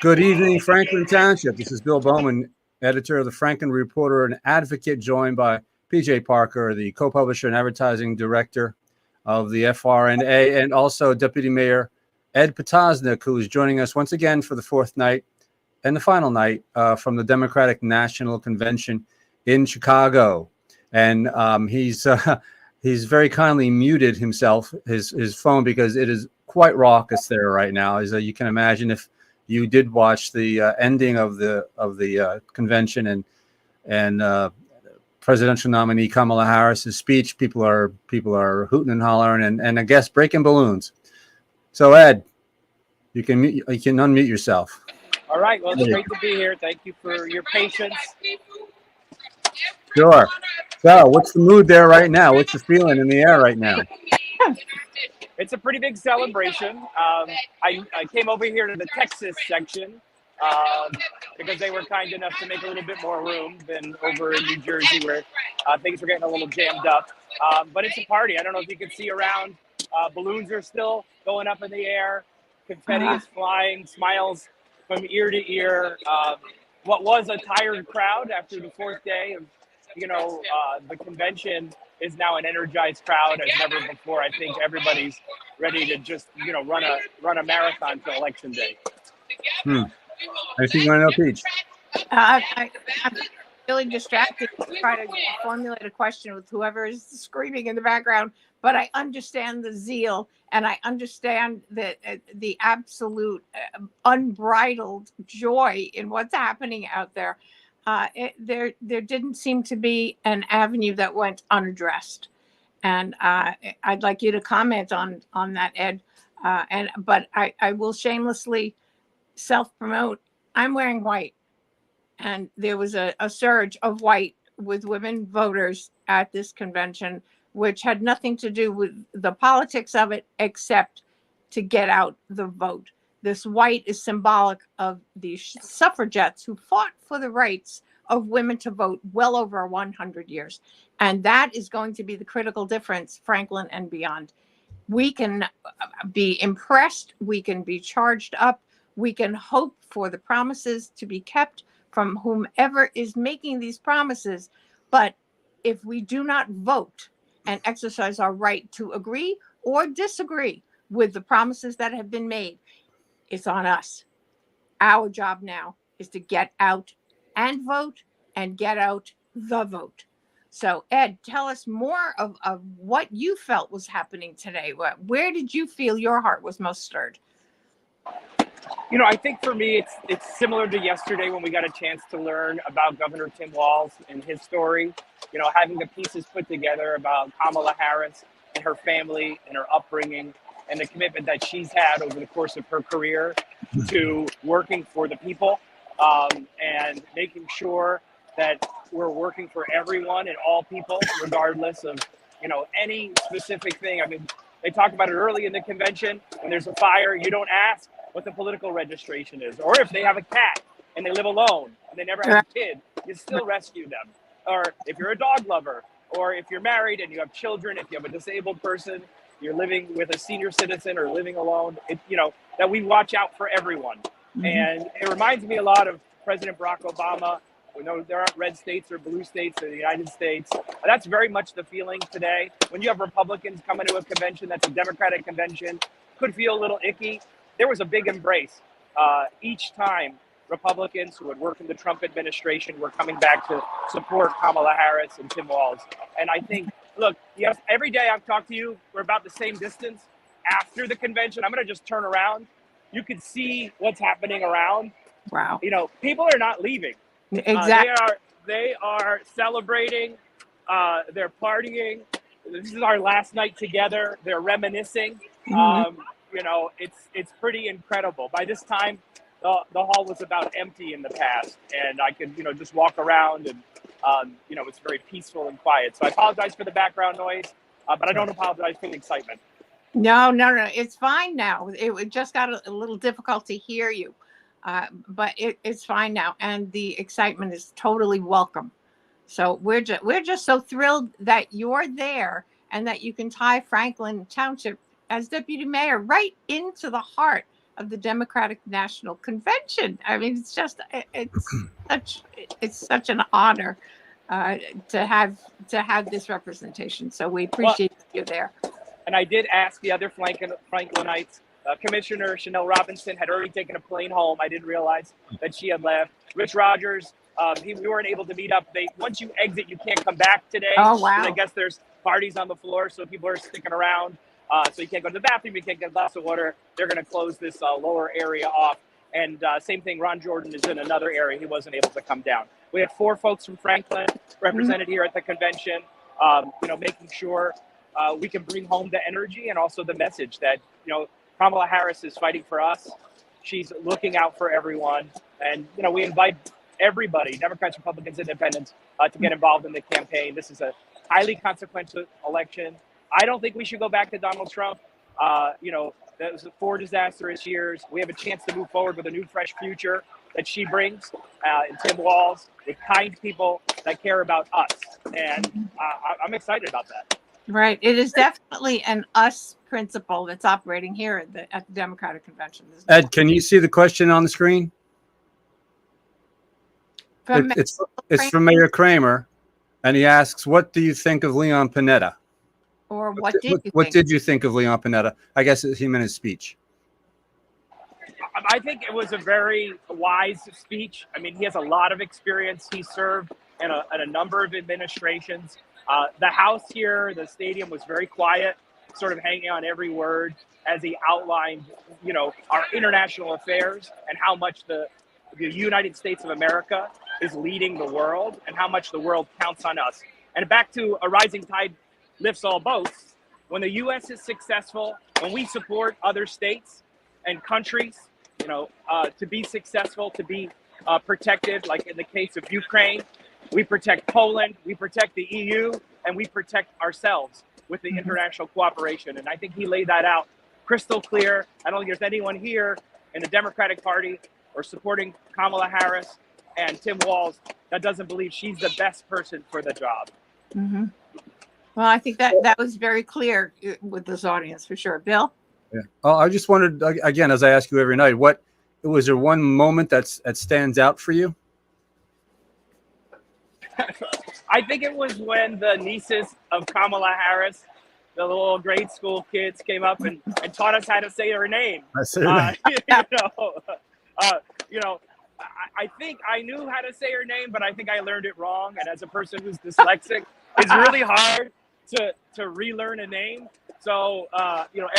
Good evening, Franklin Township. This is Bill Bowman, editor of the Franklin Reporter and advocate, joined by PJ Parker, the co-publisher and advertising director of the FRNA, and also Deputy Mayor Ed Potosnik, who is joining us once again for the fourth night and the final night from the Democratic National Convention in Chicago. And he's very kindly muted himself, his phone, because it is quite raucous there right now. As you can imagine, if you did watch the ending of the convention and presidential nominee Kamala Harris's speech, people are hooting and hollering and I guess breaking balloons. So Ed, you can unmute yourself. All right. Well, it's great to be here. Thank you for your patience. Sure. So, what's the mood there right now? What's the feeling in the air right now? It's a pretty big celebration. I came over here to the Texas section because they were kind enough to make a little bit more room than over in New Jersey where things were getting a little jammed up. But it's a party. I don't know if you can see around. Balloons are still going up in the air. Confetti is flying. Smiles from ear to ear. What was a tired crowd after the fourth day of, the convention is now an energized crowd as never before. I think everybody's ready to just, run a marathon for election day. Anything you want to know, Peach? I'm really distracted to try to formulate a question with whoever is screaming in the background, but I understand the zeal and I understand the absolute unbridled joy in what's happening out there. There didn't seem to be an avenue that went unaddressed, and I'd like you to comment on that, Ed. But I will shamelessly self-promote. I'm wearing white, and there was a surge of white with women voters at this convention, which had nothing to do with the politics of it except to get out the vote. This white is symbolic of the suffragettes who fought for the rights of women to vote well over 100 years. And that is going to be the critical difference, Franklin and beyond. We can be impressed. We can be charged up. We can hope for the promises to be kept from whomever is making these promises. But if we do not vote and exercise our right to agree or disagree with the promises that have been made, it's on us. Our job now is to get out and vote and get out the vote. So, Ed, tell us more of what you felt was happening today. Where did you feel your heart was most stirred? I think for me, it's similar to yesterday when we got a chance to learn about Governor Tim Walz and his story. Having the pieces put together about Kamala Harris and her family and her upbringing and the commitment that she's had over the course of her career to working for the people and making sure that we're working for everyone and all people, regardless of, any specific thing. I mean, they talked about it early in the convention. When there's a fire, you don't ask what the political registration is, or if they have a cat and they live alone and they never have a kid, you still rescue them. Or if you're a dog lover, or if you're married and you have children, if you have a disabled person, you're living with a senior citizen or living alone, that we watch out for everyone. Mm-hmm. And it reminds me a lot of President Barack Obama. We know there aren't red states or blue states in the United States. That's very much the feeling today. When you have Republicans coming to a convention that's a Democratic convention, could feel a little icky. There was a big embrace. Each time Republicans who had worked in the Trump administration were coming back to support Kamala Harris and Tim Walz. And I think, look, yes, every day I've talked to you, we're about the same distance. After the convention, I'm going to just turn around. You can see what's happening around. Wow. People are not leaving. Exactly. They are celebrating. They're partying. This is our last night together. They're reminiscing. Mm-hmm. It's pretty incredible. By this time, the hall was about empty in the past, and I could, just walk around and, it's very peaceful and quiet. So I apologize for the background noise, but I don't apologize for the excitement. No, it's fine now. It just got a little difficult to hear you, but it's fine now, and the excitement is totally welcome. So we're just so thrilled that you're there and that you can tie Franklin Township as deputy mayor right into the heart of the Democratic National Convention. I mean, it's just it's such an honor to have this representation. So we appreciate you there. And I did ask the other Franklinites. Commissioner Chanel Robinson had already taken a plane home. I didn't realize that she had left. Rich Rogers, we weren't able to meet up. Once you exit, you can't come back today. Oh, wow. And I guess there's parties on the floor, so people are sticking around. So you can't go to the bathroom, you can't get a glass of water. They're going to close this lower area off. And same thing, Ron Jordan is in another area. He wasn't able to come down. We had 4 folks from Franklin represented here at the convention, making sure we can bring home the energy and also the message that, Kamala Harris is fighting for us. She's looking out for everyone. And, we invite everybody, Democrats, Republicans, Independents, to get involved in the campaign. This is a highly consequential election. I don't think we should go back to Donald Trump. That was 4 disastrous years. We have a chance to move forward with a new, fresh future that she brings in Tim Walz, with kind people that care about us. And I'm excited about that. Right. It is definitely an us principle that's operating here at the Democratic Convention. Ed, can you see the question on the screen? It's from Mayor Kramer, and he asks, "What do you think of Leon Panetta?" Or what did you think of Leon Panetta? I guess he meant his speech. I think it was a very wise speech. I mean, he has a lot of experience. He served in a number of administrations. The house here, the stadium, was very quiet, sort of hanging on every word as he outlined, our international affairs and how much the United States of America is leading the world and how much the world counts on us. And back to a rising tide lifts all boats. When the U.S. is successful, when we support other states and countries, to be successful, to be protected, like in the case of Ukraine, we protect Poland, we protect the EU, and we protect ourselves with the international cooperation. And I think he laid that out crystal clear. I don't think there's anyone here in the Democratic Party or supporting Kamala Harris and Tim Walz that doesn't believe she's the best person for the job. Mm-hmm. Well, I think that was very clear with this audience for sure. Bill? Yeah. I just wondered, again, as I ask you every night, was there one moment that stands out for you? I think it was when the nieces of Kamala Harris, the little grade school kids, came up and taught us how to say her name. I say her name. I think I knew how to say her name, but I think I learned it wrong. And as a person who's dyslexic, it's really hard to relearn a name. So,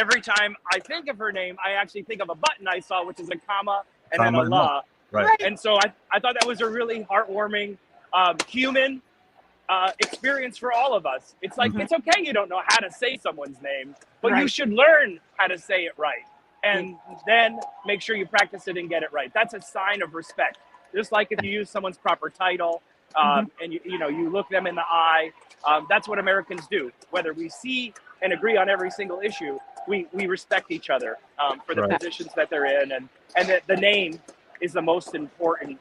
every time I think of her name, I actually think of a button I saw, which is a comma and then a la. Right. And so I thought that was a really heartwarming human experience for all of us. It's like, it's okay you don't know how to say someone's name, but you should learn how to say it right. And then make sure you practice it and get it right. That's a sign of respect. Just like if you use someone's proper title and you look them in the eye, that's what Americans do. Whether we see and agree on every single issue, we respect each other for the positions that they're in. And that the name is the most important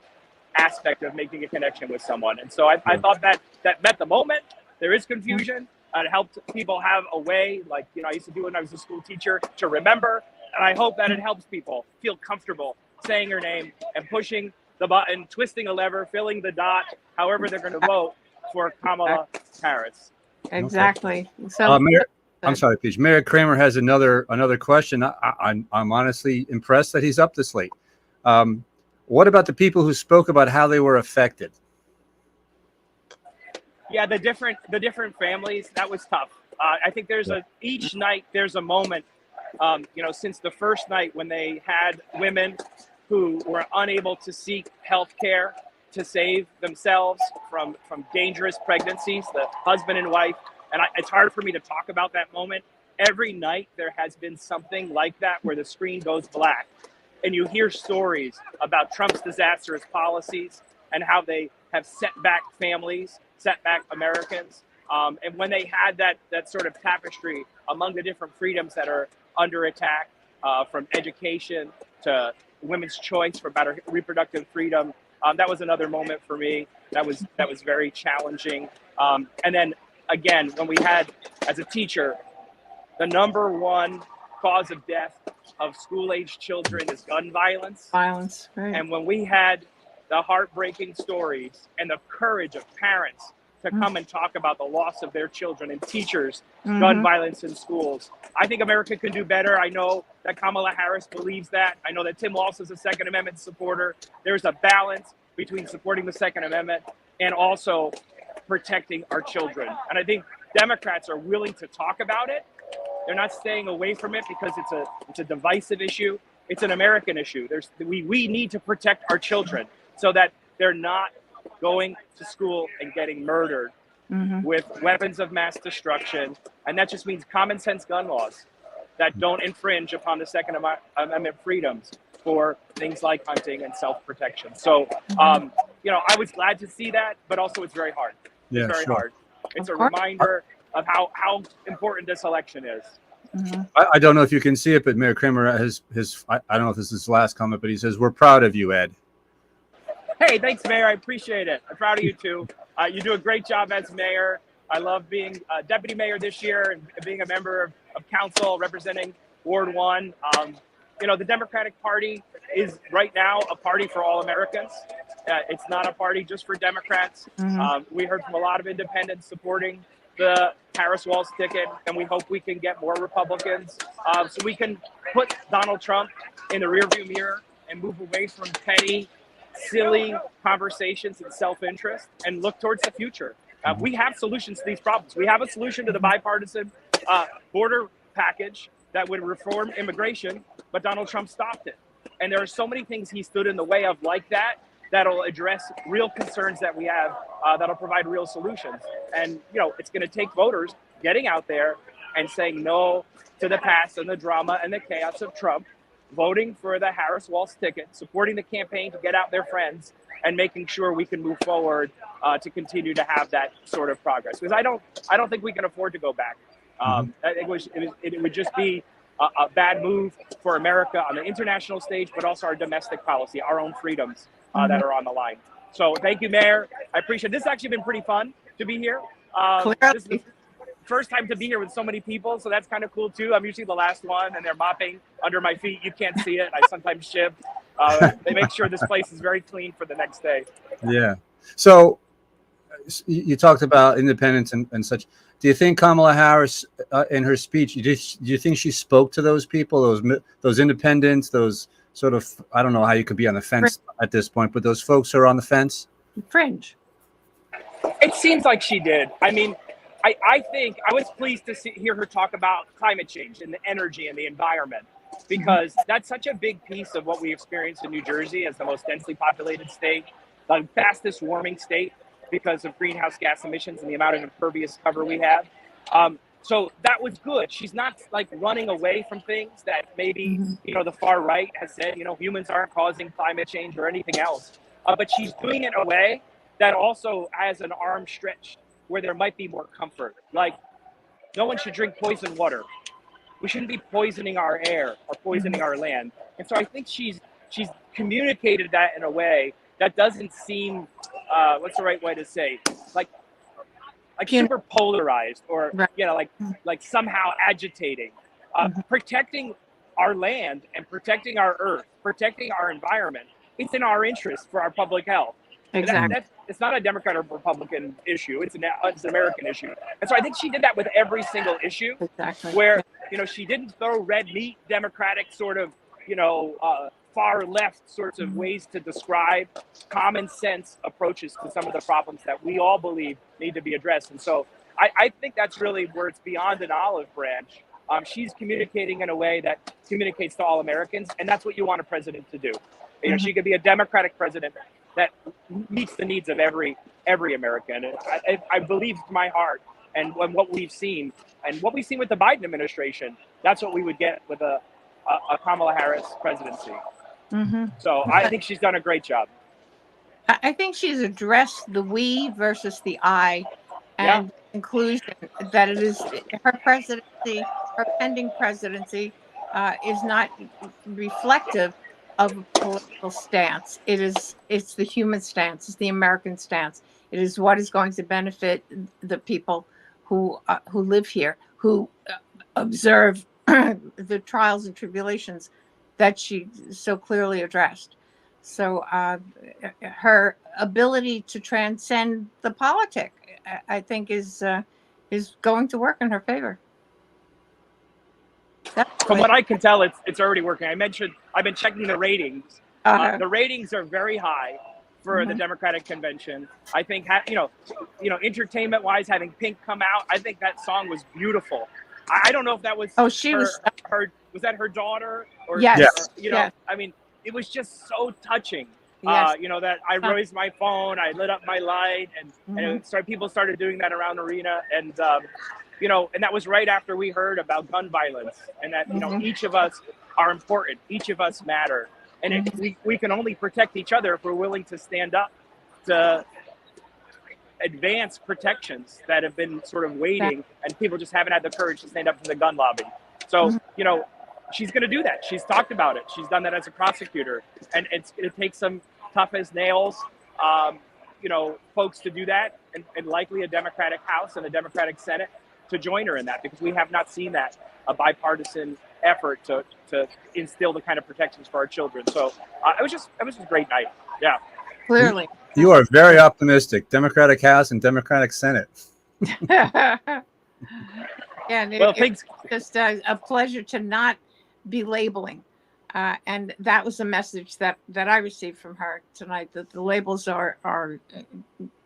aspect of making a connection with someone. And so I thought that met the moment. There is confusion. It helped people have a way, like, I used to do when I was a school teacher, to remember. And I hope that it helps people feel comfortable saying her name and pushing the button, twisting a lever, filling the dot, however they're going to vote for Kamala Harris. Exactly. Okay. So, I'm sorry, Peach. Mayor Kramer has another question. I'm honestly impressed that he's up this late. What about the people who spoke about how they were affected? Yeah, the different families, that was tough. I think each night there's a moment, since the first night when they had women who were unable to seek health care to save themselves from dangerous pregnancies, the husband and wife. And it's hard for me to talk about that moment. Every night there has been something like that where the screen goes black and you hear stories about Trump's disastrous policies and how they have set back families, set back Americans. And when they had that sort of tapestry among the different freedoms that are under attack, from education to women's choice for better reproductive freedom, that was another moment for me. That was very challenging. And then again, when we had, as a teacher, the number one cause of death of school-age children is gun violence. Violence, right? And when we had the heartbreaking stories and the courage of parents to come and talk about the loss of their children and teachers, gun violence in schools, I think America can do better. I know that Kamala Harris believes that. I know that Tim Walz is a Second Amendment supporter. There's a balance between supporting the Second Amendment and also protecting our children. And I think Democrats are willing to talk about it. They're not staying away from it because it's a divisive issue. It's an American issue. We need to protect our children so that they're not going to school and getting murdered with weapons of mass destruction. And that just means common sense gun laws that don't infringe upon the Second Amendment freedoms for things like hunting and self-protection. So, I was glad to see that, but also it's very hard. It's very hard. It's a reminder of how important this election is. I don't know if you can see it, but Mayor Kramer has I don't know if this is his last comment, but he says, "We're proud of you, Ed." Hey, thanks, Mayor. I appreciate it. I'm proud of you too. You do a great job as mayor. I love being deputy mayor this year and being a member of council representing Ward 1. The Democratic Party is right now a party for all Americans. It's not a party just for Democrats. We heard from a lot of independents supporting the Harris-Walz ticket, and we hope we can get more Republicans so we can put Donald Trump in the rearview mirror and move away from petty, silly conversations and self-interest and look towards the future. We have solutions to these problems. We have a solution to the bipartisan border package that would reform immigration, but Donald Trump stopped it. And there are so many things he stood in the way of like that that'll address real concerns that we have, that'll provide real solutions. And, it's going to take voters getting out there and saying no to the past and the drama and the chaos of Trump, voting for the Harris-Walz ticket, supporting the campaign to get out their friends, and making sure we can move forward to continue to have that sort of progress. Because I don't think we can afford to go back. I think it would just be a bad move for America on the international stage, but also our domestic policy, our own freedoms that are on the line. So thank you, Mayor. I appreciate it. This has actually been pretty fun to be here. This is the first time to be here with so many people, so that's kind of cool too. I'm usually the last one, and they're mopping under my feet. You can't see it. I sometimes shift. They make sure this place is very clean for the next day. Yeah. So you talked about independence and such. Do you think Kamala Harris, in her speech, do you think she spoke to those people, those independents, those sort of, I don't know how you could be on the fence at this point, but those folks who are on the fence? Fringe. It seems like she did. I mean, I think I was pleased to hear her talk about climate change and the energy and the environment, because that's such a big piece of what we experience in New Jersey as the most densely populated state, the fastest warming state because of greenhouse gas emissions and the amount of impervious cover we have. So that was good. She's not like running away from things that maybe, the far right has said, humans aren't causing climate change or anything else. But she's doing it in a way that also has an arm stretched where there might be more comfort. Like, no one should drink poisoned water. We shouldn't be poisoning our air or poisoning our land. And so I think she's communicated that in a way that doesn't seem, what's the right way to say, like super polarized or like somehow agitating. Protecting our land and protecting our earth, protecting our environment, it's in our interest for our public health. Exactly. It's not a Democrat or Republican issue. It's an American issue. And so I think she did that with every single issue. Exactly. Where, she didn't throw red meat, Democratic sort of, far left sorts of ways to describe common sense approaches to some of the problems that we all believe need to be addressed. And so I think that's really where it's beyond an olive branch. She's communicating in a way that communicates to all Americans, and that's what you want a president to do. She could be a Democratic president that meets the needs of every American. And I believe to my heart, and what we've seen, and what we've seen with the Biden administration, that's what we would get with a Kamala Harris presidency. So I think she's done a great job. I think she's addressed the we versus the I, and inclusion, that it is her presidency, her pending presidency, is not reflective of a political stance. It's the human stance. It's the American stance. It is what is going to benefit the people who live here, who observe the trials and tribulations that she so clearly addressed. So her ability to transcend the politic, I think, is going to work in her favor. From what I can tell, it's already working. I mentioned I've been checking the ratings. The ratings are very high for the Democratic convention. I think entertainment wise, having Pink come out, I think that song was beautiful. I don't know if that was was that her daughter or yes. or, yes. I mean, it was just so touching. Yes. That I raised my phone, I lit up my light, and people started doing that around the arena, and and that was right after we heard about gun violence, and that each of us are important, each of us matter, and we can only protect each other if we're willing to stand up to advance protections that have been sort of waiting, and people just haven't had the courage to stand up to the gun lobby. So she's going to do that. She's talked about it. She's done that as a prosecutor, and it takes some tough as nails, folks to do that, and likely a Democratic House and a Democratic Senate to join her in that, because we have not seen that, a bipartisan effort to instill the kind of protections for our children. So it was just a great night. Yeah. Clearly. You are very optimistic. Democratic House and Democratic Senate. And thanks. It's just a pleasure to not be labeling. And that was the message that I received from her tonight, that the labels are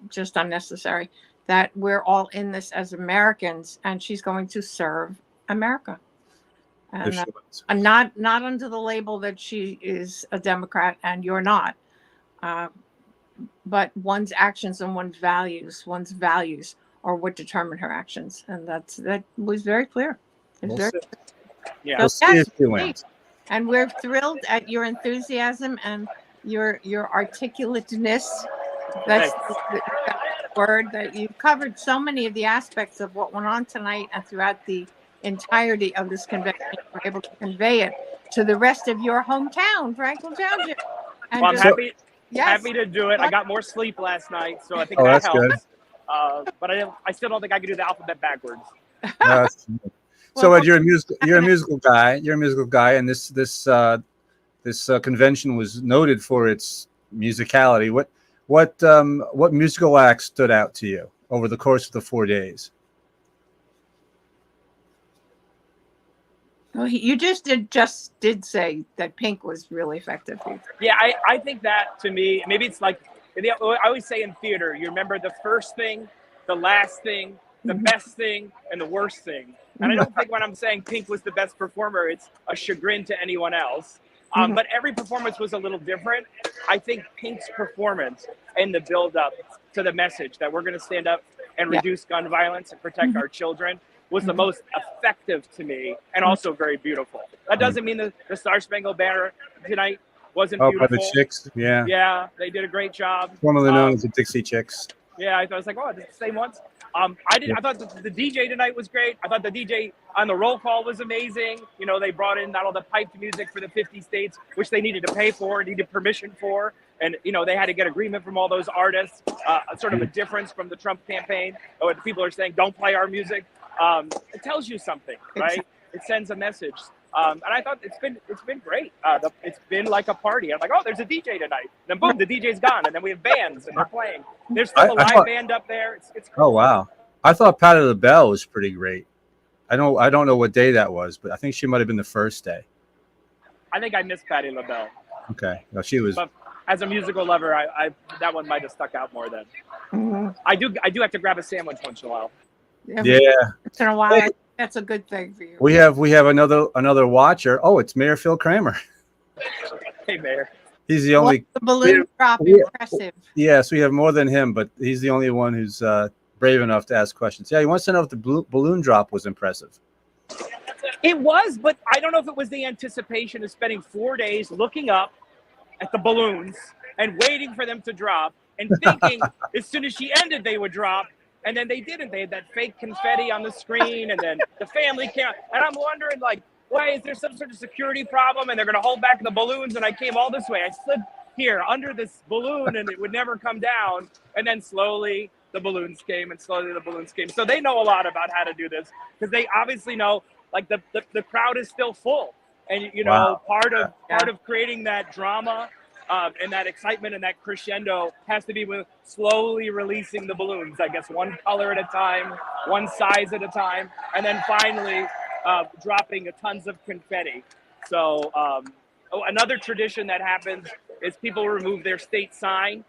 just unnecessary, that we're all in this as Americans, and she's going to serve America. And not under the label that she is a Democrat and you're not, but one's actions and one's values are what determine her actions. And that was very clear. Yeah. We'll see if she wins. And we're thrilled at your enthusiasm and your articulateness. That's the word, that you covered so many of the aspects of what went on tonight and throughout the entirety of this convention. You were able to convey it to the rest of your hometown, Franklin Township. Well, I'm happy to do it. I got more sleep last night, so I think that helps. But I still don't think I can do the alphabet backwards. So Ed, you're a musical guy. You're a musical guy, and this convention was noted for its musicality. What musical acts stood out to you over the course of the 4 days? Well, you just did say that Pink was really effective. Yeah, I think that, to me, maybe it's like, I always say in theater, you remember the first thing, the last thing, the best thing, and the worst thing. And I don't think when I'm saying Pink was the best performer, it's a chagrin to anyone else. But every performance was a little different. I think Pink's performance and the build-up to the message that we're going to stand up and reduce gun violence and protect our children was the most effective to me, and also very beautiful. That doesn't mean the Star Spangled Banner tonight wasn't beautiful. By the Chicks, yeah. Yeah, they did a great job. Formerly known as the Dixie Chicks. Yeah, I was like, oh, it's the same ones. I thought the DJ tonight was great. I thought the DJ on the roll call was amazing. They brought in not all the piped music for the 50 states, which they needed to pay for, needed permission for. And, they had to get agreement from all those artists, sort of a difference from the Trump campaign. Or people are saying, don't play our music. It tells you something, right? It sends a message. And I thought it's been great. It's been like a party. I'm like, oh, there's a DJ tonight. Then boom, the DJ's gone, and then we have bands and they're playing. There's still a live band up there. It's cool. Oh wow! I thought Patti LaBelle was pretty great. I don't know what day that was, but I think she might have been the first day. I think I missed Patti LaBelle. Okay, no, she was. But as a musical lover, I that one might have stuck out more than. I do have to grab a sandwich once in a while. Yeah. Once in a while. That's a good thing for you. We have another watcher. Oh, it's Mayor Phil Kramer. Hey, Mayor. He's the only. The balloon drop impressive. Yes, we have more than him, but he's the only one who's brave enough to ask questions. Yeah, he wants to know if the balloon drop was impressive. It was, but I don't know if it was the anticipation of spending 4 days looking up at the balloons and waiting for them to drop and thinking as soon as she ended they would drop. And then they didn't. They had that fake confetti on the screen, and then the family came. And I'm wondering, why is there some sort of security problem? And they're going to hold back the balloons. And I came all this way. I slid here under this balloon, and it would never come down. And then slowly the balloons came, and slowly the balloons came. So they know a lot about how to do this, because they obviously know like the crowd is still full. And you know, Wow. part of creating that drama and that excitement and that crescendo has to be with slowly releasing the balloons. I guess one color at a time, one size at a time, and then finally dropping tons of confetti. So another tradition that happens is people remove their state sign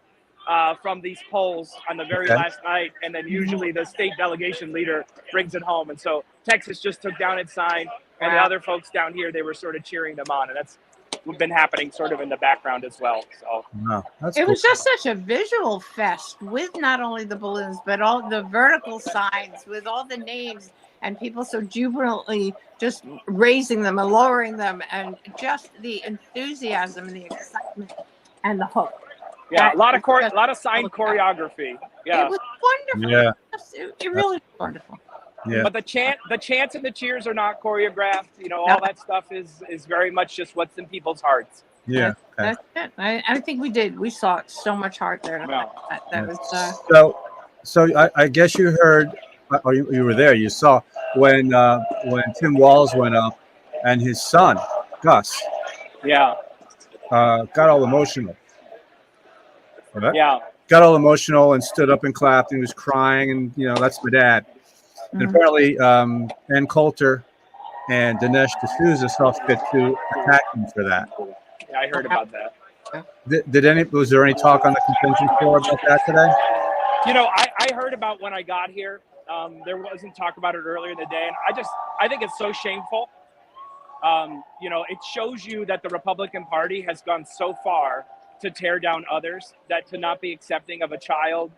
from these poles on the very Okay. last night, and then usually the state delegation leader brings it home. And so Texas just took down its sign, and the Wow. other folks down here, they were sort of cheering them on, and that's been happening sort of in the background as well. So Wow. That's It cool. was just such a visual fest with not only the balloons, but all the vertical signs with all the names and people so jubilantly just raising them and lowering them, and just the enthusiasm and the excitement and the hope. yeah, That a lot of was just- a lot of signed choreography. Yeah. It was wonderful. Yeah. It really was wonderful. Yeah. But the chants and the cheers are not choreographed. You know, all No. that stuff is very much just what's in people's hearts. Yeah. Okay. That's it. I think we did. We saw so much heart there. Yeah. That was So I guess you heard, or you were there. You saw when Tim Walz went up, and his son Gus Yeah. got all emotional. Okay? Yeah. Got all emotional and stood up and clapped and was crying, and that's my dad. And Mhm. apparently, Ann Coulter and Dinesh D'Souza saw fit to attack him for that. Yeah, I heard about that. Was there any talk on the convention floor about that today? You know, I heard about when I got here. There wasn't talk about it earlier in the day, and I think it's so shameful. You know, it shows you that the Republican Party has gone so far to tear down others, that to not be accepting of a child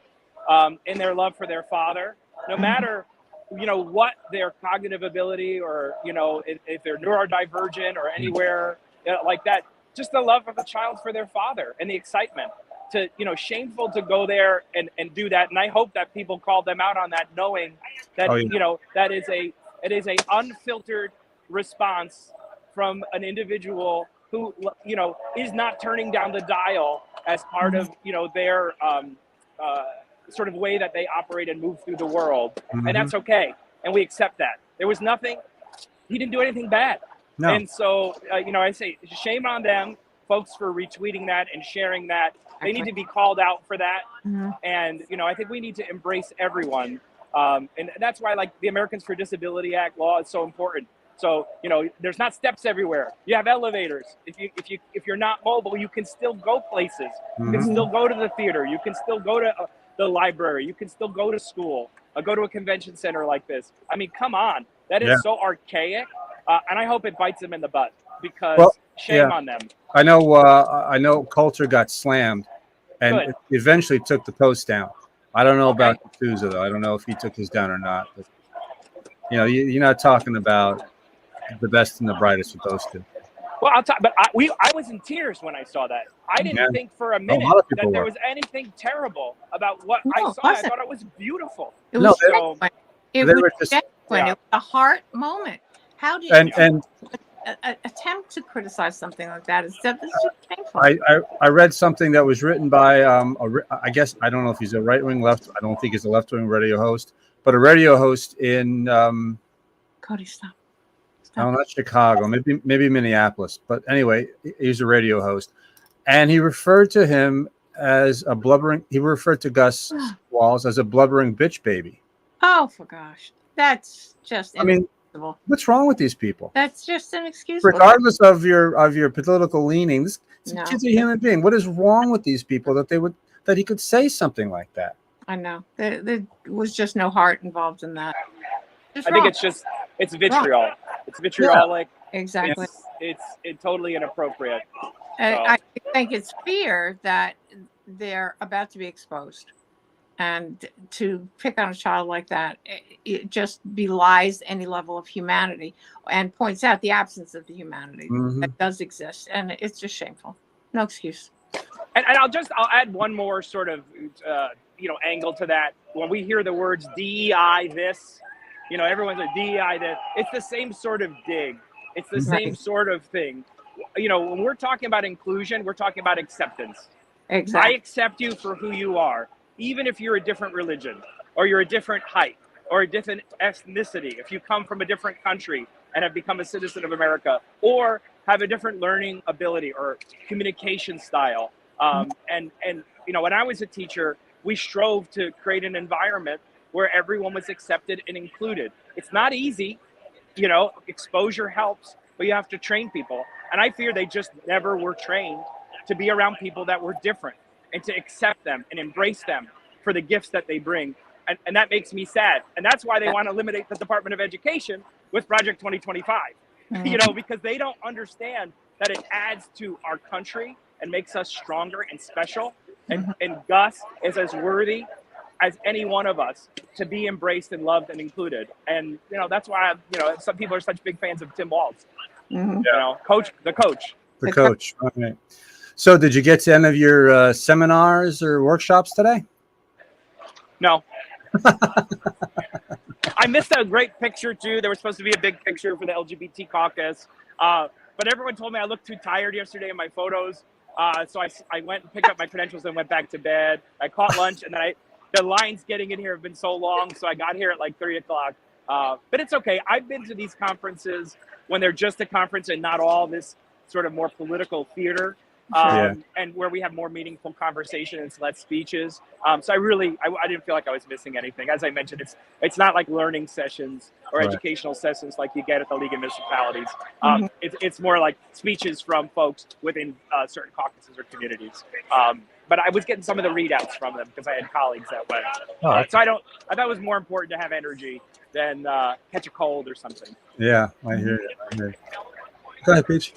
in their love for their father, no matter what their cognitive ability, or if they're neurodivergent or anywhere like that, just the love of a child for their father and the excitement. To shameful to go there and do that. And I hope that people call them out on that, knowing that that is a unfiltered response from an individual who is not turning down the dial as part of their sort of way that they operate and move through the world. Mhm. And that's okay, and we accept that. There was nothing, he didn't do anything bad. No. And so I say shame on them folks for retweeting that and sharing that. They need to be called out for that. Mhm. And I think we need to embrace everyone, and that's why like the Americans for Disability Act law is so important. So there's not steps everywhere. You have elevators. If you're not mobile, you can still go places. You can Mhm. still go to the theater. You can still go to the library. You can still go to school. Go to a convention center like this. I mean, come on, that is Yeah. so archaic, and I hope it bites them in the butt, because Well, shame yeah. on them. I know Coulter got slammed, and Good. it eventually took the post down. I don't know about D'Souza though. I don't know if he took his down or not. But, you're not talking about the best and the brightest with those two. Well, I'll talk, but I was in tears when I saw that. I didn't Yeah. think for a minute lot of that people there were. was anything terrible about what No, I it saw. I wasn't. thought it was beautiful. It No, was they- genuine. It they was were just- genuine. yeah. It was a heart moment. How do you And attempt to criticize something like that? It's just shameful. I read something that was written by I guess I don't know if he's a right wing left. I don't think he's a left wing radio host, but a radio host in Cody, stop. no, not Chicago, maybe Minneapolis. But anyway, he's a radio host, and he referred to him as a blubbering. He referred to Gus Walz as a blubbering bitch baby. Oh, for gosh, that's just I mean, inexcusable. what's wrong with these people? That's just inexcusable. Regardless of your political leaning, this No. kid's a human being. What is wrong with these people that he could say something like that? I know there was just no heart involved in that. Just I think wrong. it's vitriol. It's vitriolic. Exactly. It's totally inappropriate. I think it's fear that they're about to be exposed, and to pick on a child like that, it just belies any level of humanity and points out the absence of the humanity Mhm. that does exist, and it's just shameful. No excuse. And I'll add one more sort of angle to that. When we hear the words DEI this, everyone's like DEI that. It's the same sort of dig. It's the same sort of thing. When we're talking about inclusion, we're talking about acceptance. I Exactly. accept you for who you are, even if you're a different religion, or you're a different height, or a different ethnicity. If you come from a different country and have become a citizen of America, or have a different learning ability or communication style. And when I was a teacher, we strove to create an environment where everyone was accepted and included. It's not easy, exposure helps, but you have to train people. And I fear they just never were trained to be around people that were different and to accept them and embrace them for the gifts that they bring. And that makes me sad. And that's why they want to eliminate the Department of Education with Project 2025, because they don't understand that it adds to our country and makes us stronger and special. And Gus is as worthy as any one of us to be embraced and loved and included. And, that's why, some people are such big fans of Tim Walz, coach. The coach. Okay. So did you get to any of your seminars or workshops today? No. I missed a great picture too. There was supposed to be a big picture for the LGBT caucus. But everyone told me I looked too tired yesterday in my photos. So I went and picked up my credentials and went back to bed. I caught lunch, and then the lines getting in here have been so long. So I got here at like 3 o'clock. But it's okay. I've been to these conferences when they're just a conference and not all this sort of more political theater. And where we have more meaningful conversation and less speeches. So I didn't feel like I was missing anything. As I mentioned, it's not like learning sessions or educational sessions like you get at the League of Municipalities. It's more like speeches from folks within certain caucuses or communities. But I was getting some of the readouts from them because I had colleagues that went. So I thought it was more important to have energy than catch a cold or something. Yeah, I hear you. Go ahead, Peach.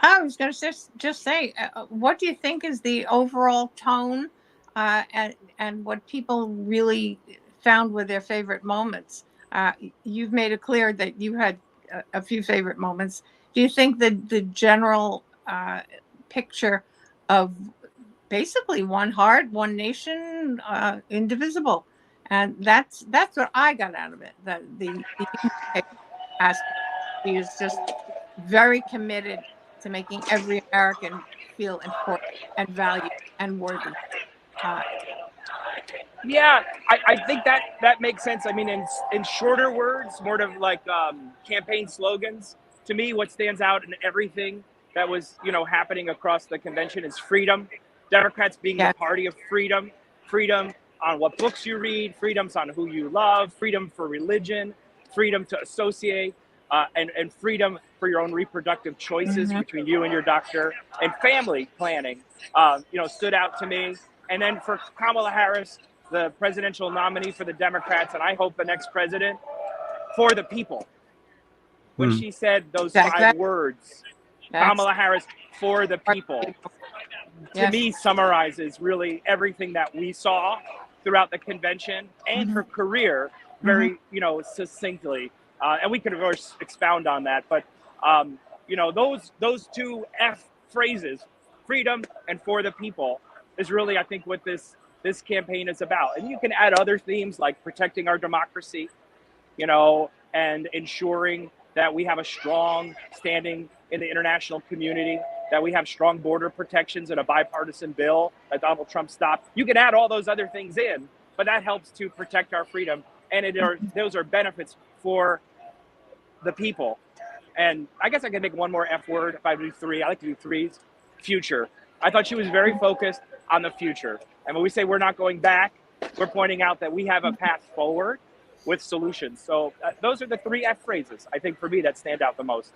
I was going to just say, what do you think is the overall tone and what people really found were their favorite moments? You've made it clear that you had a few favorite moments. Do you think that the general picture of basically one heart, one nation, indivisible, and that's what I got out of it. The aspect, he is just very committed to making every American feel important and valued and worthy. Yeah, I think that makes sense. I mean, in shorter words, more of like campaign slogans, to me, what stands out in everything that was, happening across the convention is freedom. Democrats being the party of freedom, freedom on what books you read, freedoms on who you love, freedom for religion, freedom to associate, and freedom for your own reproductive choices between you and your doctor, and family planning, stood out to me. And then for Kamala Harris, the presidential nominee for the Democrats, and I hope the next president, for the people. When she said those 5 words, Kamala Harris, for the people, to me summarizes really everything that we saw throughout the convention and her career very, succinctly. And we could, of course, expound on that. But, those 2 F phrases, freedom and for the people, is really, I think, what this campaign is about. And you can add other themes like protecting our democracy, and ensuring that we have a strong standing in the international community, that we have strong border protections and a bipartisan bill that Donald Trump stopped. You can add all those other things in, but that helps to protect our freedom. And those are benefits for the people. And I guess I can make one more F word if I do 3. I like to do 3s. Future. I thought she was very focused on the future. And when we say we're not going back, we're pointing out that we have a path forward with solutions. So those are the 3 F phrases, I think, for me, that stand out the most.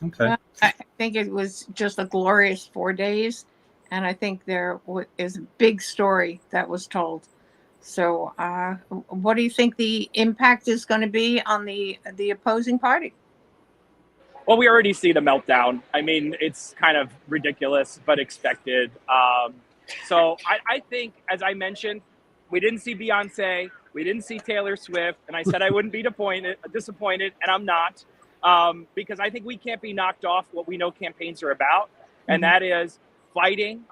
Okay. I think it was just a glorious 4 days. And I think there is a big story that was told. So what do you think the impact is going to be on the opposing party? Well, we already see the meltdown. I mean, it's kind of ridiculous, but expected. So I think, as I mentioned, we didn't see Beyonce. We didn't see Taylor Swift. And I said I wouldn't be disappointed, and I'm not. Because I think we can't be knocked off what we know campaigns are about. And that is fighting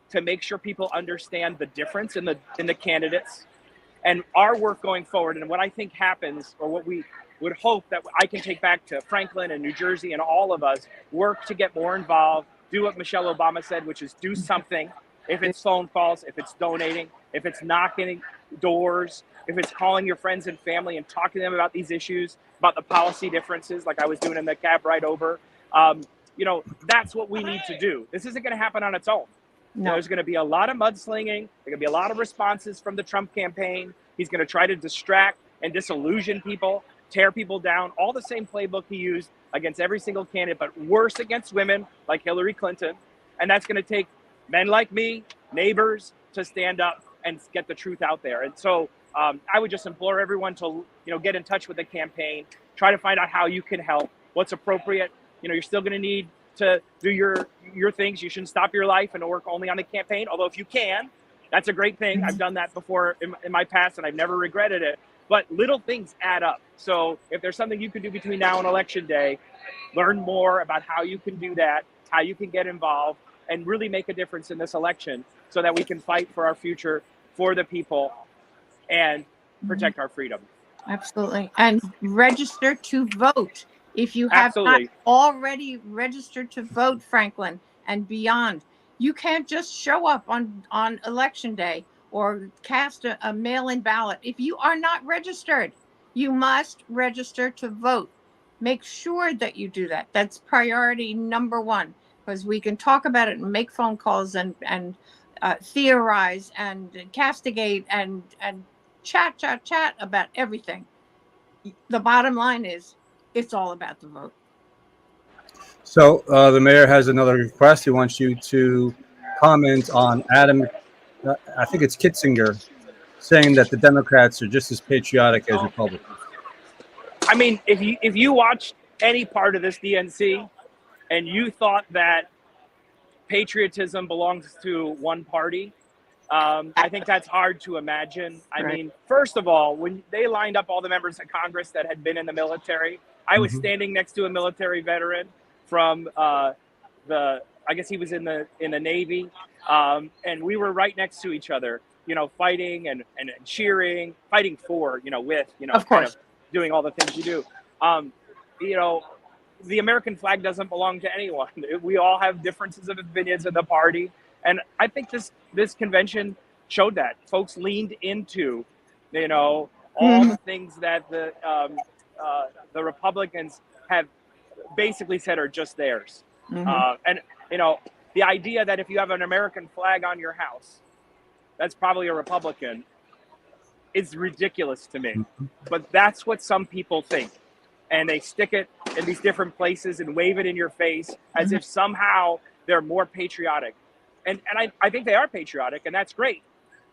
to make sure people understand the difference in the candidates, and our work going forward. And what I think happens, or what we would hope that I can take back to Franklin and New Jersey and all of us, work to get more involved, do what Michelle Obama said, which is do something. If it's phone calls, if it's donating, if it's knocking doors, if it's calling your friends and family and talking to them about these issues, about the policy differences, like I was doing in the cab ride over, that's what we need to do. This isn't going to happen on its own. No. There's going to be a lot of mudslinging. There's going to be a lot of responses from the Trump campaign. He's going to try to distract and disillusion people, tear people down, all the same playbook he used against every single candidate, but worse against women like Hillary Clinton. And that's going to take men like me, neighbors, to stand up and get the truth out there. And so I would just implore everyone to, get in touch with the campaign, try to find out how you can help, what's appropriate. You're still going to need to do your things. You shouldn't stop your life and work only on the campaign. Although if you can, that's a great thing. I've done that before in my past and I've never regretted it. But little things add up. So if there's something you can do between now and Election Day, learn more about how you can do that, how you can get involved and really make a difference in this election so that we can fight for our future, for the people, and protect our freedom. Absolutely. And register to vote. If you have Absolutely. not already registered to vote, Franklin, and beyond, you can't just show up on Election Day or cast a mail-in ballot. If you are not registered, you must register to vote. Make sure that you do that. That's priority number one, because we can talk about it and make phone calls and theorize and castigate and chat about everything. The bottom line is it's all about the vote. So the mayor has another request. He wants you to comment on Adam, I think it's Kitzinger, saying that the Democrats are just as patriotic as Republicans. I mean, if you watched any part of this DNC and you thought that patriotism belongs to one party, I think that's hard to imagine. I mean, first of all, when they lined up all the members of Congress that had been in the military, I was standing next to a military veteran from I guess he was in the Navy, and we were right next to each other, fighting and cheering, fighting for, with, Of course, kind of doing all the things you do. The American flag doesn't belong to anyone. We all have differences of opinions in the party. And I think this convention showed that. Folks leaned into, all the things that the Republicans have basically said are just theirs. And, the idea that if you have an American flag on your house, that's probably a Republican, is ridiculous to me. But that's what some people think. And they stick it in these different places and wave it in your face as if somehow they're more patriotic. And I think they are patriotic, and that's great.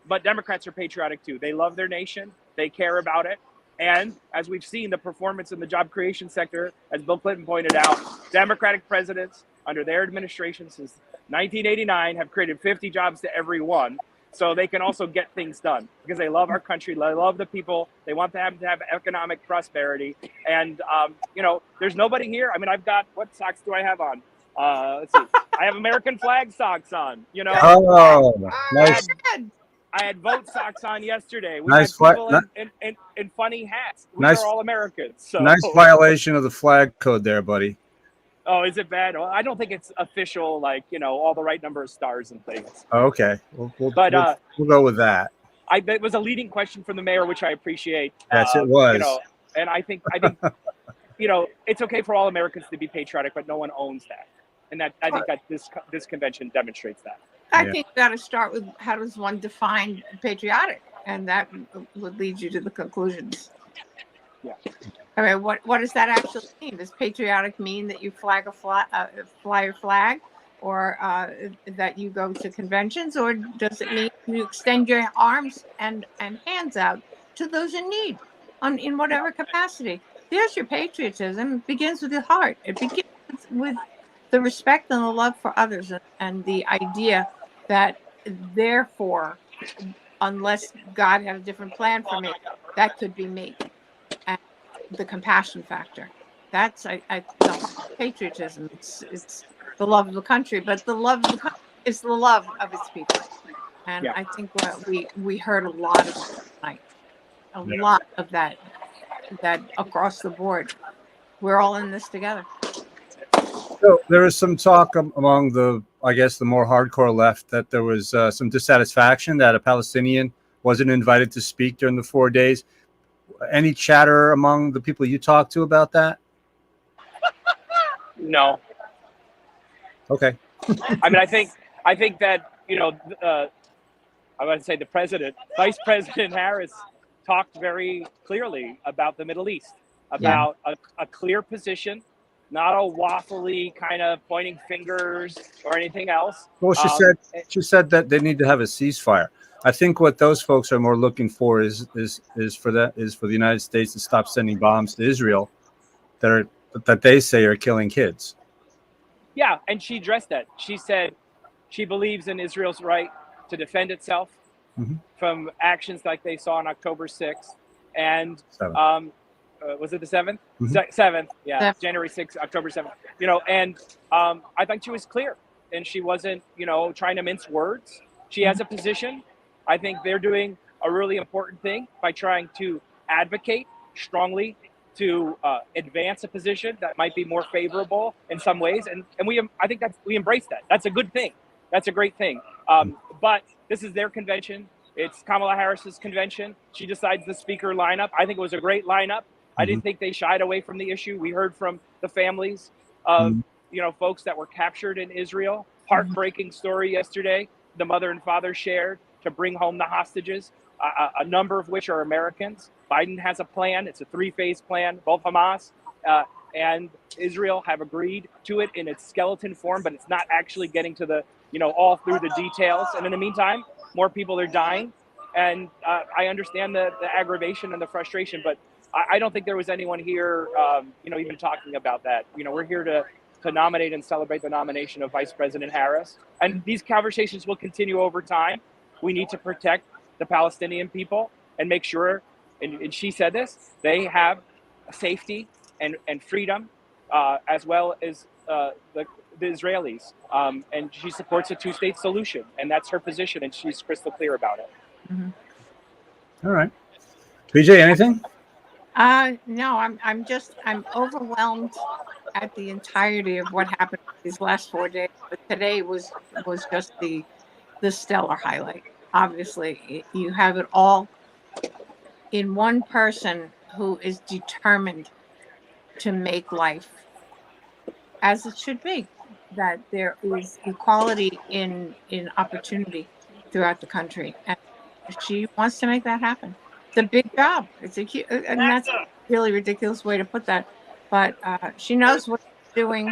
But Democrats are patriotic too. They love their nation. They care about it. And as we've seen, the performance in the job creation sector, as Bill Clinton pointed out, Democratic presidents under their administration since 1989 have created 50 jobs to every one. So they can also get things done because they love our country. They love the people. They want to have economic prosperity. And, there's nobody here. I mean, I've got, what socks do I have on? Let's see. I have American flag socks on, Oh, nice. I had vote socks on yesterday. We Nice had people in funny hats. We Nice- are all Americans. So. Nice violation of the flag code there, buddy. Oh, is it bad? Well, I don't think it's official, all the right number of stars and things. Oh, okay. We'll go with that. It was a leading question from the mayor, which I appreciate. Yes, it was. And I think, it's okay for all Americans to be patriotic, but no one owns that. And I think that this convention demonstrates that. I think you got to start with how does one define patriotic, and that would lead you to the conclusions. Yeah. I mean, what does that actually mean? Does patriotic mean that you fly your flag, or that you go to conventions, or does it mean you extend your arms and hands out to those in need, in whatever capacity? There's your patriotism. It begins with the heart. It begins with the respect and the love for others, and the idea that therefore, unless God had a different plan for me, that could be me. And the compassion factor. That's the patriotism. It's the love of the country, but the love of the country is the love of its people. And I think we heard a lot of that tonight. A lot of that across the board. We're all in this together. So there is some talk among the more hardcore left that there was some dissatisfaction that a Palestinian wasn't invited to speak during the 4 days. Any chatter among the people you talked to about that? No. Okay. I mean, I think that, I want to say the president, Vice President Harris, talked very clearly about the Middle East, about a clear position, not a waffly kind of pointing fingers or anything else. Well, she said that they need to have a ceasefire. I think what those folks are more looking for is for the United States to stop sending bombs to Israel that they say are killing kids. Yeah, and she addressed that. She said she believes in Israel's right to defend itself from actions like they saw on October 6th. And was it the 7th? 7th, yeah, January 6th, October 7th. And I think she was clear, and she wasn't, trying to mince words. She has a position. I think they're doing a really important thing by trying to advocate strongly to advance a position that might be more favorable in some ways, and I think we embrace that. That's a good thing. That's a great thing. But this is their convention. It's Kamala Harris's convention. She decides the speaker lineup. I think it was a great lineup. I didn't think they shied away from the issue. We heard from the families of folks that were captured in Israel. Heartbreaking story yesterday. The mother and father shared to bring home the hostages, a number of which are Americans. Biden has a plan. It's a 3-phase plan. Both Hamas and Israel have agreed to it in its skeleton form, but it's not actually getting to the, all through the details. And in the meantime, more people are dying. And I understand the aggravation and the frustration, but I don't think there was anyone here, even talking about that. We're here to nominate and celebrate the nomination of Vice President Harris. And these conversations will continue over time. We need to protect the Palestinian people and make sure, and she said this, they have safety and freedom, as well as the Israelis. And she supports a 2-state solution, and that's her position, and she's crystal clear about it. All right. PJ, anything? No, I'm overwhelmed at the entirety of what happened these last 4 days. But today was just the stellar highlight. Obviously, you have it all in one person who is determined to make life as it should be. That there is equality in opportunity throughout the country, and she wants to make that happen. It's a big job. And that's a really ridiculous way to put that. But she knows what she's doing.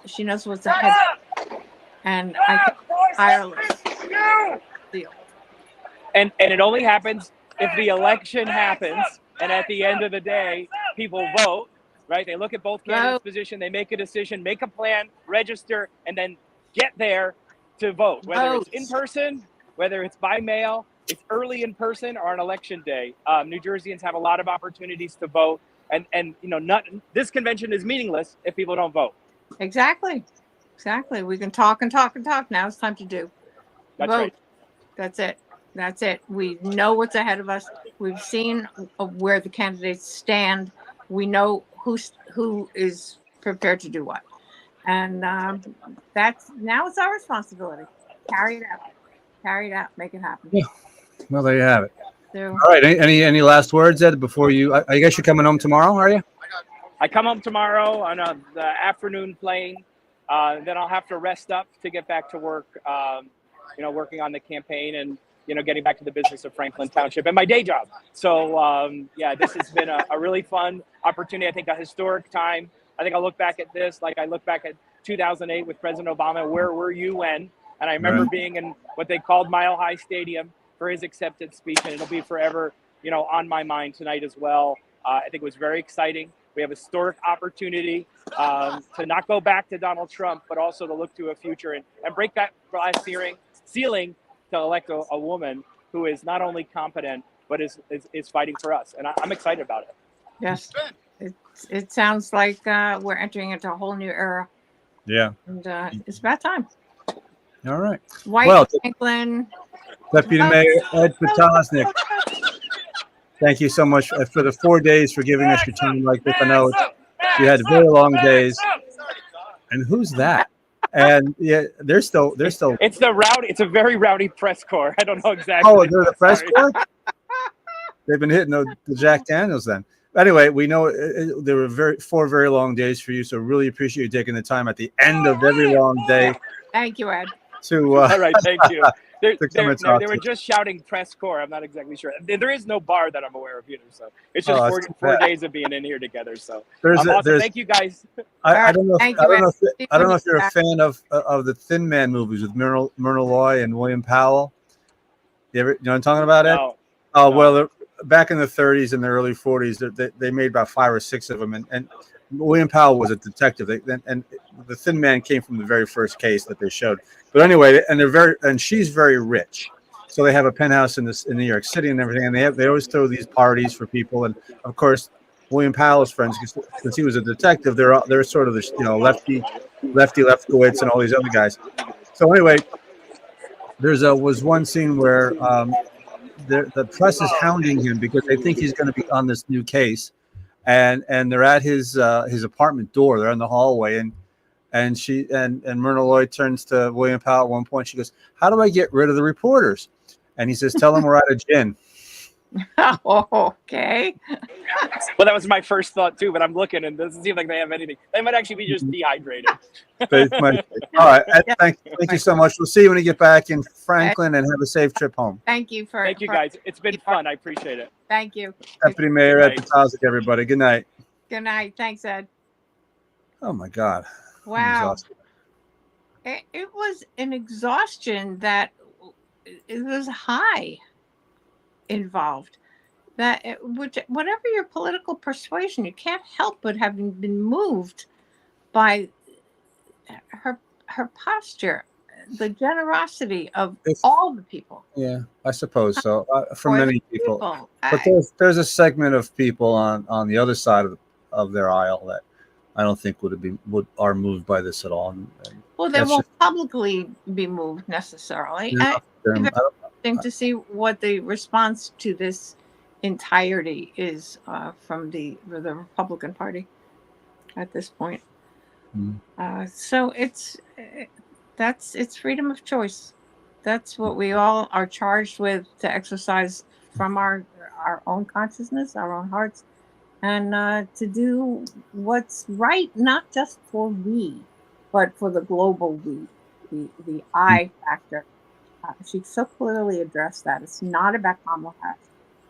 She knows what's ahead. And I think tireless deal. And it only happens if the election happens, and at the end of the day, people vote, right? They look at both candidates' position, they make a decision, make a plan, register, and then get there to vote. Whether it's in person, whether it's by mail, it's early in person, or on election day. New Jerseyans have a lot of opportunities to vote, and this convention is meaningless if people don't vote. Exactly. We can talk and talk and talk. Now it's time to do. That's vote. Right. That's it. We know what's ahead of us. We've seen where the candidates stand. We know who is prepared to do what, and that's now it's our responsibility. Carry it out, make it happen. Yeah. Well, there you have it. So, all right. Any last words, Ed? Before you, I guess you're coming home tomorrow, are you? I come home tomorrow on the afternoon plane. Then I'll have to rest up to get back to work. Working on the campaign and getting back to the business of Franklin Township and my day job. So this has been a really fun opportunity. I think a historic time. I think I'll look back at this like I look back at 2008 with President Obama. Where were you when? And I remember being in what they called Mile High Stadium for his acceptance speech, and it'll be forever, on my mind tonight as well. I think it was very exciting. We have a historic opportunity to not go back to Donald Trump, but also to look to a future and break that glass ceiling to elect a woman who is not only competent, but is fighting for us. And I'm excited about it. Yes. It sounds like we're entering into a whole new era. Yeah. And it's about time. All right. White Franklin. Deputy Mayor Ed Potosnik, thank you so much for the 4 days for giving us your time like this. I know you had very long days. And who's that? And yeah, they're still. It's the rowdy. It's a very rowdy press corps. I don't know exactly. Oh, they're the press Sorry. corps. They've been hitting the Jack Daniels then. Anyway, we know there were four very long days for you, so really appreciate you taking the time at the end of every long day Thank you, Ed. to All right, thank you. To come and talk They to were you. just shouting press corps. I'm not exactly sure. There is no bar that I'm aware of either, so it's Oh, just that's too four bad. days of being in here together. So There's awesome. Thank you guys. I don't know. Thank I you, don't know. Ed. If, I don't know if you're a fan of the Thin Man movies with Myrna Loy and William Powell. You know what I'm talking about, Ed? No, Oh no. well, back in the 30s and the early 40s, they made about 5 or 6 of them, and William Powell was a detective, and the Thin Man came from the very first case that they showed. But anyway, and she's very rich, so they have a penthouse in New York City and everything, and they always throw these parties for people, and of course William Powell's friends, since he was a detective, they're sort of the Lefty Lefkowitz and all these other guys. So anyway, was one scene where the press is hounding him because they think he's going to be on this new case, and they're at his apartment door. They're in the hallway, and Myrna Loy turns to William Powell at one point. She goes, "How do I get rid of the reporters?" And he says, "Tell them we're out of gin." Okay. Well, that was my first thought too, but I'm looking and it doesn't seem like they have anything. They might actually be just dehydrated. All right. Thank you so much. We'll see you when you get back in Franklin, and have a safe trip home. Thank you for. Thank you guys. It's been fun. I appreciate it. Thank you. Deputy Mayor Ed Petazik, everybody. Good night. Good night. Thanks, Ed. Oh my God. I'm Wow. exhausted. It was an exhaustion that it was high involved. Whatever your political persuasion, you can't help but having been moved by her posture, the generosity of all the people. Yeah, I suppose so. For For the many people, but I- there's a segment of people on the other side of their aisle that I don't think are moved by this at all. And well, they that's won't publicly be moved necessarily. I don't- Interesting to see what the response to this entirety is from the Republican Party at this point. So it's freedom of choice. That's what we all are charged with to exercise from our own consciousness, our own hearts, and to do what's right, not just for we, but for the global we, the I factor. She so clearly addressed that. It's not about Kamala Harris.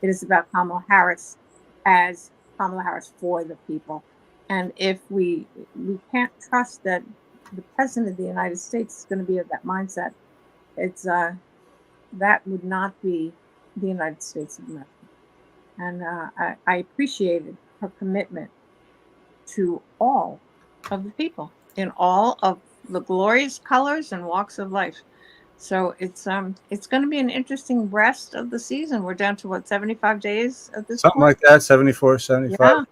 It is about Kamala Harris as Kamala Harris for the people. And if we can't trust that the president of the United States is going to be of that mindset, it's that would not be the United States of America. And I appreciated her commitment to all of the people in all of the glorious colors and walks of life. So it's going to be an interesting rest of the season. We're down to 75 days at this something point? like that, 74, 75. Yeah.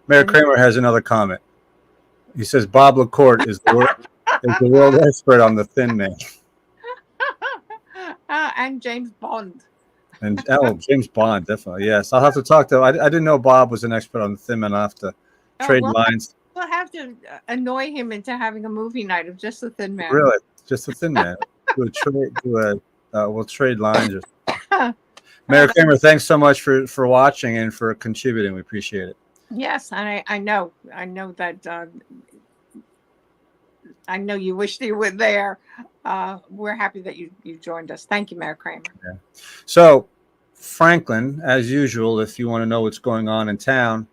Mayor Kramer has another comment. He says Bob LaCourte is the world expert on the Thin Man. And James Bond. And James Bond, definitely. Yes, I'll have to talk to. I didn't know Bob was an expert on the Thin Man. I'll have to trade lines. We'll have to annoy him into having a movie night of just the Thin Man. Really, just the Thin Man. We'll trade lines. Mayor Kramer, thanks so much for watching and for contributing. We appreciate it. Yes, and I know that. I know you wish you were there. We're happy that you joined us. Thank you, Mayor Kramer. Yeah. So, Franklin, as usual, if you want to know what's going on in town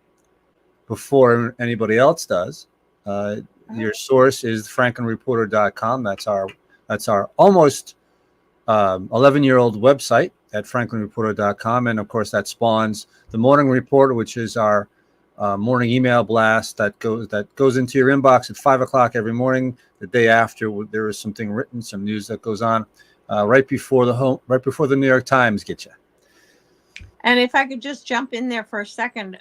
before anybody else does, your source is franklinreporter.com. That's our almost 11-year-old website at franklinreporter.com. And of course, that spawns the Morning Report, which is our morning email blast that goes into your inbox at 5 o'clock every morning. The day after, there is something written, some news that goes on right before the New York Times gets you. And if I could just jump in there for a second,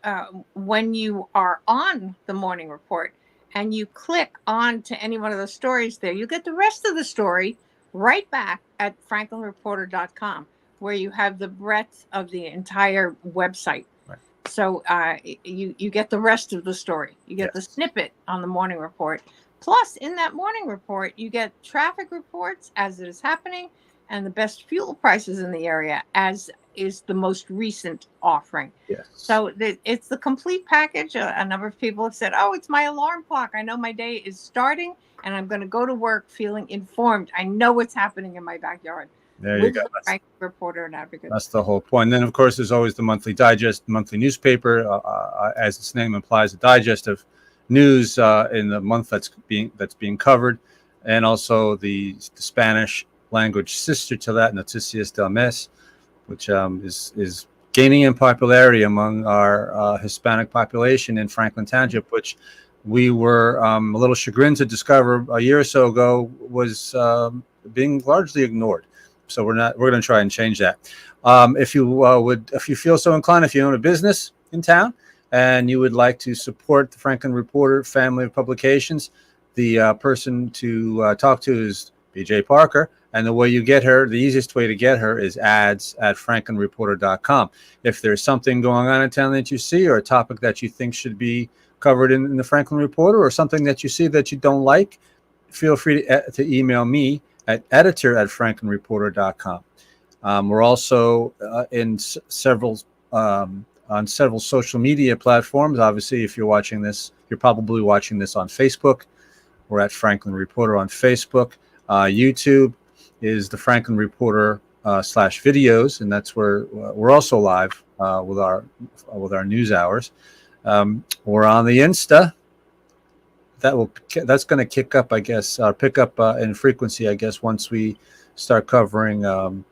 when you are on the Morning Report and you click on to any one of the stories there, you get the rest of the story right back at franklinreporter.com, where you have the breadth of the entire website. Right. So you get the rest of the story. You get the snippet on the Morning Report, Plus, in that morning report, you get traffic reports as it is happening and the best fuel prices in the area as is the most recent offering. Yes. So it's the complete package. A number of people have said, oh, it's my alarm clock. I know my day is starting and I'm going to go to work feeling informed. I know what's happening in my backyard. There you With go. the Franklin Reporter and Advocate. That's the whole point. And then, of course, there's always the monthly digest, monthly newspaper, as its name implies, a digest of news in the month that's being covered, and also the Spanish language sister to that, Noticias del Mes, which is gaining in popularity among our Hispanic population in Franklin Township, which we were a little chagrined to discover a year or so ago was being largely ignored. So we're going to try and change that. If you feel so inclined, if you own a business in town and you would like to support the Franklin Reporter family of publications, the person to talk to is BJ Parker. And the way you get her, the easiest way to get her is ads at franklinreporter.com. If there's something going on in town that you see, or a topic that you think should be covered in the Franklin Reporter, or something that you see that you don't like, feel free to email me at editor@franklinreporter.com. We're also in several on several social media platforms. Obviously, if you're watching this, you're probably watching this on Facebook. We're at Franklin Reporter on Facebook. YouTube is the Franklin Reporter /videos, and that's where we're also live with our news hours. We're on the Insta. That's going to kick up, I guess, pick up in frequency, I guess, once we start covering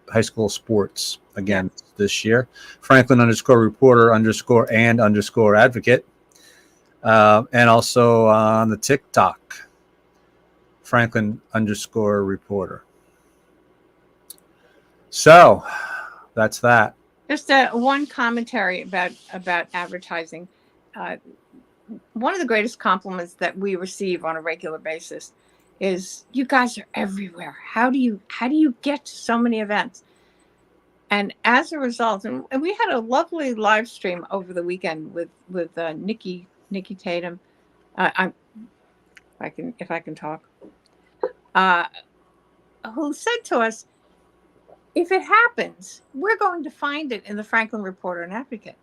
high school sports again this year. Franklin_reporter_and_advocate, and also on the TikTok, Franklin_reporter. So that's that. Just one commentary about advertising. One of the greatest compliments that we receive on a regular basis is, you guys are everywhere. How do you get to so many events? And as a result, and we had a lovely live stream over the weekend with Nikki Tatum. If I can talk, who said to us, if it happens, we're going to find it in the Franklin Reporter and Advocate,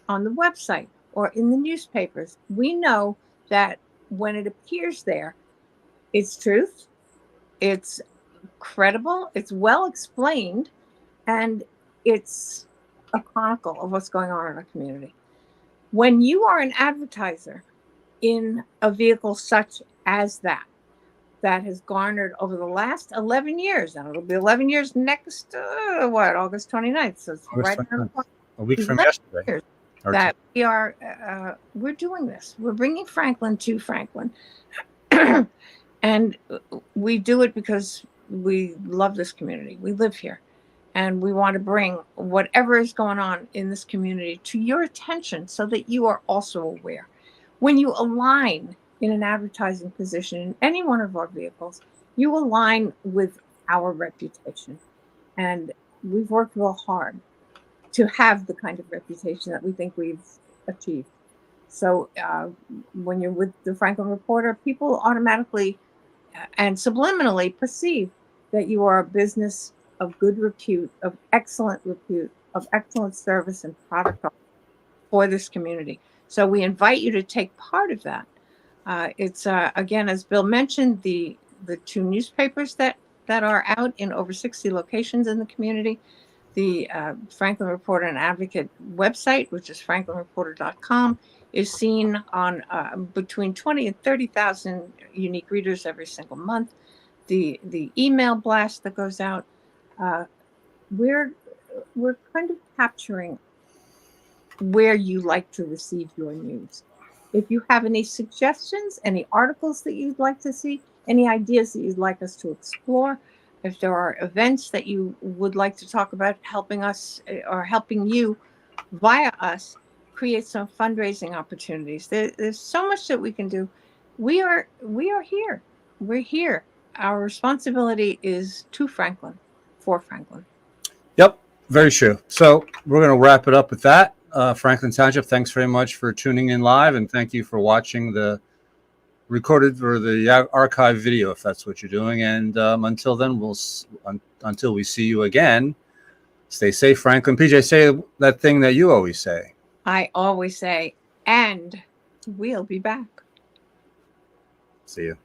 on the website, or in the newspapers. We know that when it appears there, it's truth, it's credible, it's well explained, and it's a chronicle of what's going on in our community. When you are an advertiser in a vehicle such as that has garnered over the last 11 years, and it'll be 11 years next, August 29th. So it's August right 29th. around the corner. A week from yesterday. Years that we are, we're doing this. We're bringing Franklin to Franklin. And we do it because we love this community. We live here. And we want to bring whatever is going on in this community to your attention so that you are also aware. When you align in an advertising position in any one of our vehicles, you align with our reputation. And we've worked real hard to have the kind of reputation that we think we've achieved. So when you're with the Franklin Reporter, people automatically and subliminally perceive that you are a business of good repute, of excellent service and product for this community. So we invite you to take part of that. It's again, as Bill mentioned, the two newspapers that are out in over 60 locations in the community. The Franklin Reporter and Advocate website, which is franklinreporter.com, is seen on between 20 and 30,000 unique readers every single month. The email blast that goes out, we're kind of capturing where you like to receive your news. If you have any suggestions, any articles that you'd like to see, any ideas that you'd like us to explore, if there are events that you would like to talk about, helping us or helping you via us create some fundraising opportunities. There's so much that we can do. We are here. We're here. Our responsibility is to Franklin, for Franklin. Yep, very true. So we're going to wrap it up with that. Franklin Township, thanks very much for tuning in live, and thank you for watching the recorded or the archive video if that's what you're doing. And until then, until we see you again, stay safe, Franklin. PJ, say that thing that you always say. I always say, and we'll be back. See you.